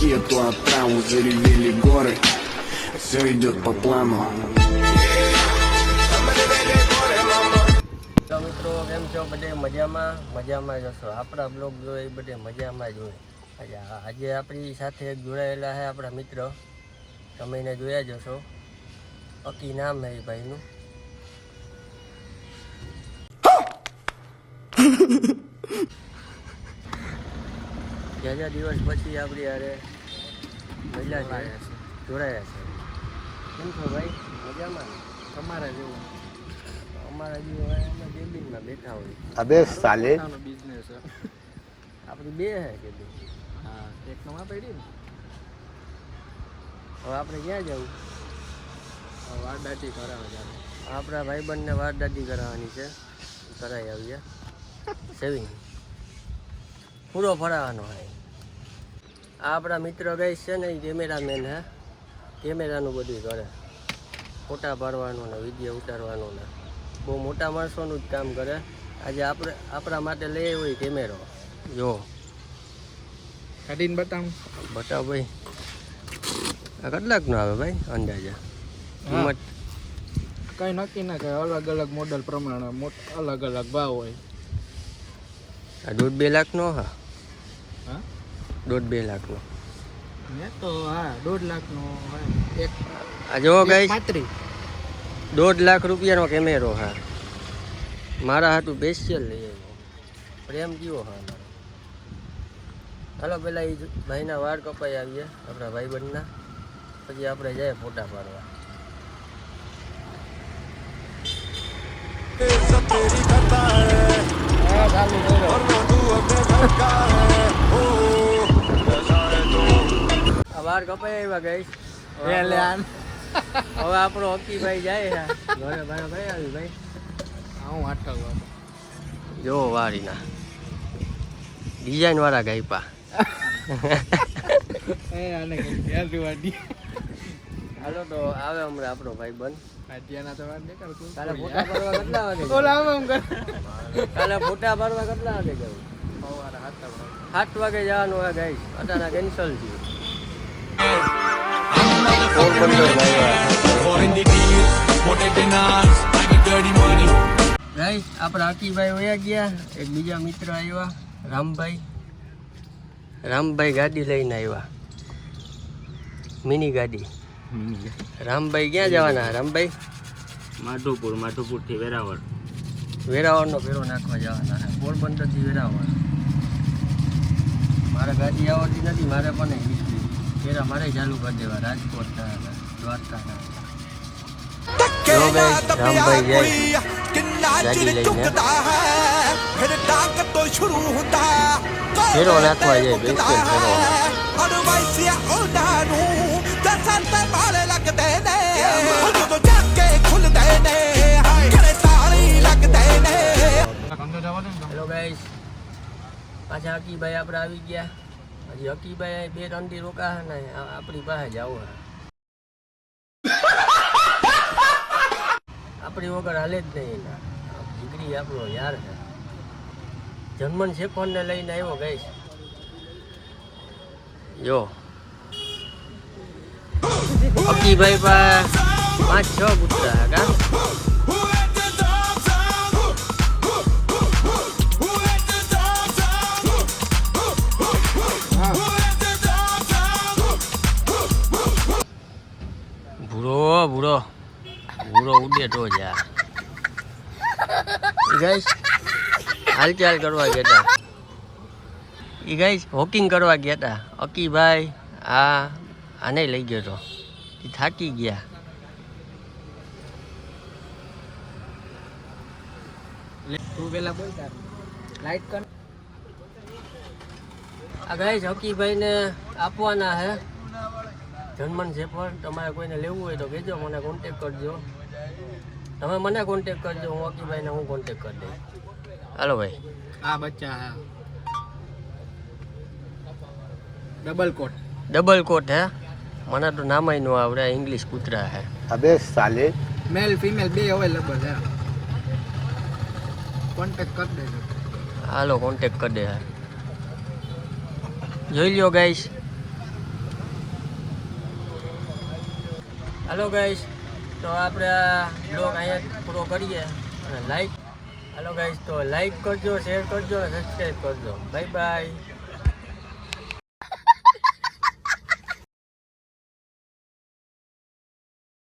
эту отраву заревели горы. Все идет по плану. તો મિત્રો કેમ છો બધે મજામાં જશો આપણા બ્લોગ જોઈએ બધે મજામાં જ હોય આજે આપણી સાથે એક જોડાયેલા છે આપણા મિત્ર તમે એને જોયા જશો અકી નામ હે એ ભાઈનું જ્યાં દિવસ પછી આપણી યારે મહિલા જોડાયા છે કેમ છો ભાઈ મજામાં તમારા જેવું અમારા જેવું અમે કેબિનમાં બેઠા હોય અબે સાલે બિઝનેસ આપણી બે હે કેબિન હા એક નવા પડી ને હવે આપણે ક્યાં જવું વારદાટી કરાવવા જવાનું આપણા ભાઈબંધને વારદાટી કરાવવાની છે કરાવી આવીએ સેવિંગ પૂરો ફરાવાનો હોય આ આપણા મિત્ર ગઈ છે ને એ કેમેરામેન હે કેમેરાનું બધું કરે ફોટા પાડવાનું ને વિડીયો ઉતારવાનું ને બહુ મોટા માણસોનું જ કામ કરે આજે આપણા માટે લઈ આવ્યો કેમેરો જો કાઢીને બતાવ ભાઈ આ કેટલાકનો આવે ભાઈ અંદાજે કિંમત કઈ નક્કી ના કરે અલગ અલગ મોડલ પ્રમાણે અલગ અલગ ભાવ હોય આ 1.5-2 લાખનો હા 1.5-2 લાખનો મેં તો હા 1.5 લાખનો એક આ જો ગાઈસ 1.5 લાખ રૂપિયાનો કેમેરો હા મારા હાટું સ્પેશિયલ લઈ આવ્યો પ્રેમ જીવો હા મારો હાલો પેલા એ ભાઈના વાળ કપાઈ આવીએ આપણા ભાઈબંધના પછી આપણે જાય ફોટા પાડવા વાળ કપાઈ આવ્યા ગાઈસ હવે આપણો હકીભાઈ જાય ઘરે ભાઈ આવી ભાઈ હું આટલો જો વારીના ડિઝાઇન વાળા ગાયપા હાલો તો આવે હમણાં આપણો ભાઈ બંધ કાલે ફોટા પાડવા કેટલા વાગે કાલે ફોટા પાડવા કેટલા વાગે જવું 7 વાગે જવાનું હોય ગાઈસ અચાનક કેન્સલ થયું ગાઈસ આપણા હકીભાઈ વયા ગયા એક બીજા મિત્ર આવ્યા રામભાઈ ગાડી લઈને આવ્યા મિની ગાડી રામભાઈ ક્યાં જવાના રામભાઈ માધુપુર થી વેરાવળનો ફેરો નાખવા જવાના પોરબંદરથી વેરાવળ મારે ગાડી આવતી નથી મારે પણ ફેરા મારે ચાલુ કરી દેવા રાજકોટ દ્વારકા રામભાઈ જાય ગાડી લઈને ફેરો નાખવા જાય બેસ્ટ ફેરો હેલો ગાઈસ પાછા હકીભાઈ આપણે આવી ગયા હજી હકીભાઈ 2-3 દી રોકા ને આપણી પાસે જ આવો આપણી વગર હાલે જ નહીં એના દીકરી આપણો યાર છે જન્મન શેફોનને લઈને આવ્યો ગાઈસ જો હકીભાઈ પાસે 5-6 કૂતરા કા ભૂરો ઉડે તો જા ગાઈસ હાલચાલ કરવા ગયા હતા ગાઈસ વોકિંગ કરવા ગયા હતા અકીભાઈ આને લઈ ગયો તો એ થાકી ગયા આ ગાઈસ હકીભાઈને આપવાના હે જન્મન શેફર તમારે કોઈને લેવું હોય તો કહેજો મને કોન્ટેક કરજો તમે મને કોન્ટેક કરજો હું હકીભાઈને હું કોન્ટેક કરી દઈશ હાલો ભાઈ આ બચ્ચા ડબલ કોટ હે મને તો નામાય ન આવડે ઇંગ્લિશ કૂતરા હે અબે સાલે મેલ ફિમેલ બે અવેલેબલ છે કોન્ટેક્ટ કરી દેજો હાલો કોન્ટેક કરી દે જોઈ લ્યો ગાઈસ હાલો ગાઈસ, તો આપણે આ બ્લોગ અહીંયા પૂરો કરીએ અને લાઈક હાલો ગાઈસ, તો લાઈક કરજો, શેર કરજો અને સબસ્ક્રાઈબ કરજો. Bye bye.